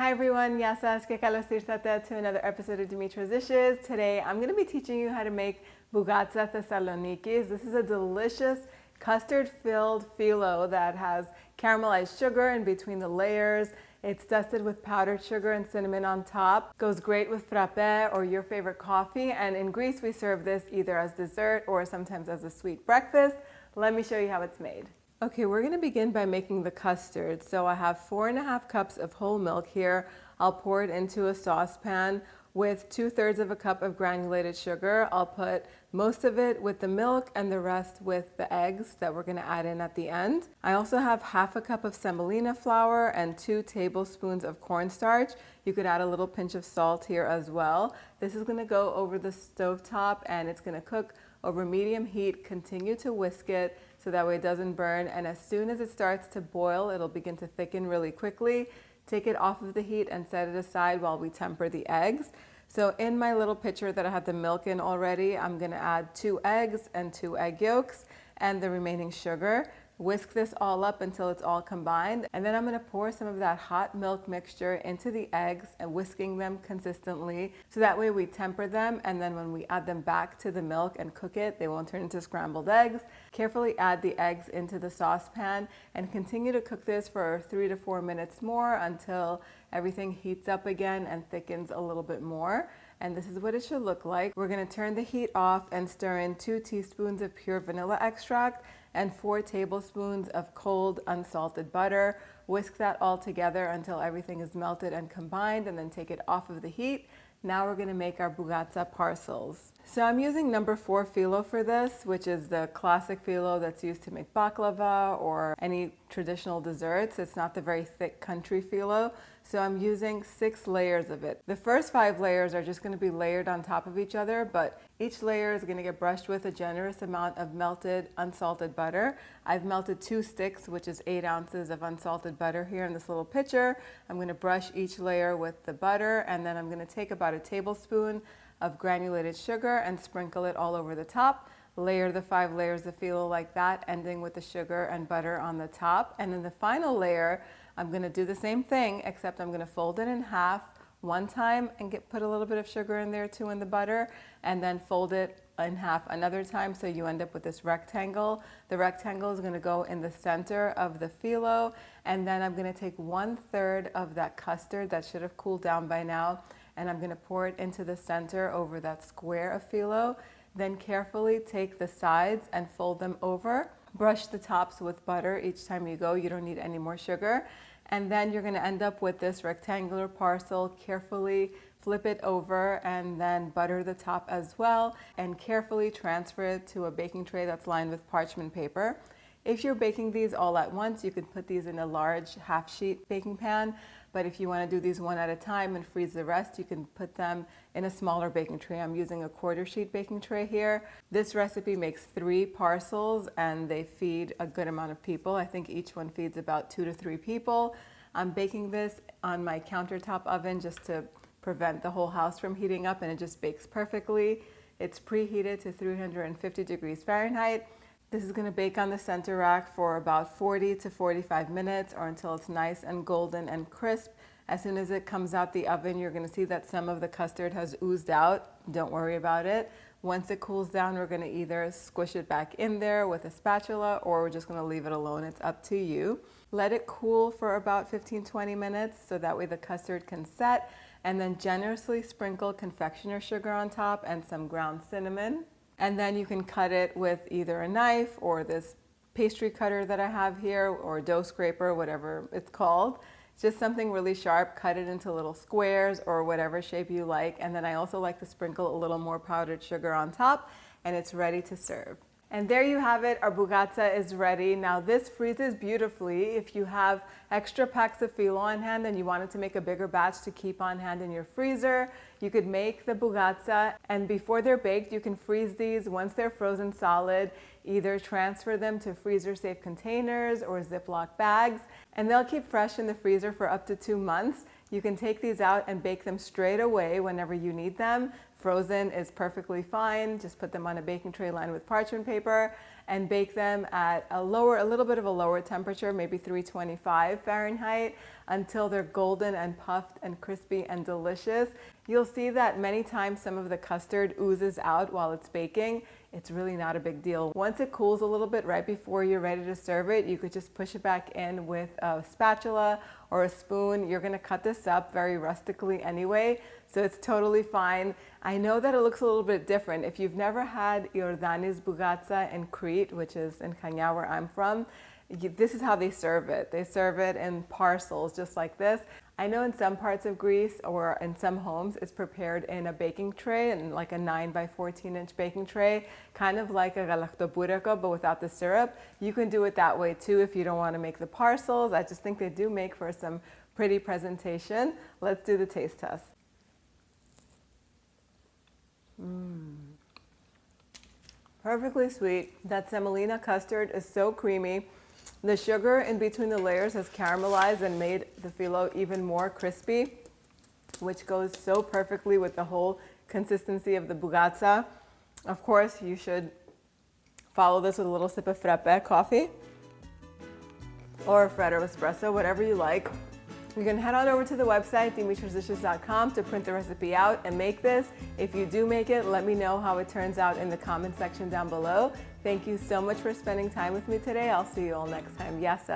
Hi everyone, Γεια σας και καλώς ήρθατε to another episode of Dimitra's Dishes. Today I'm going to be teaching you how to make Bougatsa Thessalonikis. This is a delicious custard-filled phyllo that has caramelized sugar in between the layers. It's dusted with powdered sugar and cinnamon on top. Goes great with frappe or your favorite coffee. And in Greece we serve this either as dessert or sometimes as a sweet breakfast. Let me show you how it's made. Okay, we're going to begin by making the custard. So I have 4.5 cups of whole milk here. I'll pour it into a saucepan with 2/3 of a cup of granulated sugar. I'll put most of it with the milk and the rest with the eggs that we're going to add in at the end. I also have 1/2 cup of semolina flour and 2 tablespoons of cornstarch. You could add a little pinch of salt here as well. This is going to go over the stovetop and it's going to cook over medium heat. Continue to whisk it so that way it doesn't burn, and as soon as it starts to boil, it'll begin to thicken really quickly. Take it off of the heat and set it aside while we temper the eggs. So in my little pitcher that I had the milk in already, I'm going to add 2 eggs and 2 egg yolks and the remaining sugar. Whisk this all up until it's all combined, and then I'm going to pour some of that hot milk mixture into the eggs and whisking them consistently so that way we temper them, and then when we add them back to the milk and cook it, they won't turn into scrambled eggs. Carefully add the eggs into the saucepan and continue to cook this for 3 to 4 minutes more until everything heats up again and thickens a little bit more. And this is what it should look like. We're going to turn the heat off and stir in 2 teaspoons of pure vanilla extract and 4 tablespoons of cold unsalted butter. Whisk that all together until everything is melted and combined, and then take it off of the heat. Now we're going to make our Bougatsa parcels. So I'm using number 4 phyllo for this, which is the classic phyllo that's used to make baklava or any traditional desserts. It's not the very thick country phyllo. So I'm using 6 layers of it. The first 5 layers are just going to be layered on top of each other, but each layer is going to get brushed with a generous amount of melted unsalted butter. I've melted 2 sticks, which is 8 ounces of unsalted butter here in this little pitcher. I'm going to brush each layer with the butter, and then I'm going to take about a tablespoon of granulated sugar and sprinkle it all over the top. Layer the 5 layers of phyllo like that, ending with the sugar and butter on the top. And then the final layer, I'm going to do the same thing, except I'm going to fold it in half one time and put a little bit of sugar in there too in the butter, and then fold it in half another time so you end up with this rectangle. The rectangle is going to go in the center of the phyllo, and then I'm going to take 1/3 of that custard that should have cooled down by now, and I'm going to pour it into the center over that square of phyllo. Then carefully take the sides and fold them over. Brush the tops with butter each time you go. You don't need any more sugar. And then you're going to end up with this rectangular parcel. Carefully flip it over and then butter the top as well, and carefully transfer it to a baking tray that's lined with parchment paper. If you're baking these all at once, you could put these in a large half-sheet baking pan, but if you want to do these one at a time and freeze the rest, you can put them in a smaller baking tray. I'm using a 1/4 sheet baking tray here. This recipe makes 3 parcels and they feed a good amount of people. I think each one feeds about 2 to 3 people. I'm baking this on my countertop oven just to prevent the whole house from heating up, and it just bakes perfectly. It's preheated to 350 degrees Fahrenheit. This is going to bake on the center rack for about 40 to 45 minutes or until it's nice and golden and crisp. As soon as it comes out the oven, you're going to see that some of the custard has oozed out. Don't worry about it. Once it cools down, we're going to either squish it back in there with a spatula, or we're just going to leave it alone. It's up to you. Let it cool for about 15-20 minutes so that way the custard can set, and then generously sprinkle confectioner sugar on top and some ground cinnamon. And then you can cut it with either a knife or this pastry cutter that I have here, or dough scraper, whatever it's called. Just something really sharp. Cut it into little squares or whatever shape you like. And then I also like to sprinkle a little more powdered sugar on top, and it's ready to serve. And there you have it, our Bougatsa is ready. Now this freezes beautifully. If you have extra packs of phyllo on hand and you wanted to make a bigger batch to keep on hand in your freezer, you could make the Bougatsa, and before they're baked, you can freeze these. Once they're frozen solid, either transfer them to freezer-safe containers or Ziploc bags, and they'll keep fresh in the freezer for up to 2 months. You can take these out and bake them straight away whenever you need them. Frozen is perfectly fine. Just put them on a baking tray lined with parchment paper and bake them at a little bit of a lower temperature, maybe 325 Fahrenheit, until they're golden and puffed and crispy and delicious. You'll see that many times some of the custard oozes out while it's baking. It's really not a big deal. Once it cools a little bit right before you're ready to serve it, you could just push it back in with a spatula or a spoon. You're gonna cut this up very rustically anyway, so it's totally fine. I know that it looks a little bit different. If you've never had Iordanis Bougatsa in Crete, which is in Chania where I'm from, this is how they serve it. They serve it in parcels just like this. I know in some parts of Greece or in some homes it's prepared in a baking tray, and like a 9 by 14 inch baking tray, kind of like a galaktoboureko but without the syrup. You can do it that way too if you don't want to make the parcels. I just think they do make for some pretty presentation. Let's do the taste test. Perfectly sweet. That semolina custard is so creamy. The sugar in between the layers has caramelized and made the phyllo even more crispy, which goes so perfectly with the whole consistency of the bougatsa. Of course, you should follow this with a little sip of frappe coffee or a freddo espresso, whatever you like. You can head on over to the website, dimitrasdishes.com, to print the recipe out and make this. If you do make it, let me know how it turns out in the comment section down below. Thank you so much for spending time with me today. I'll see you all next time. Yes,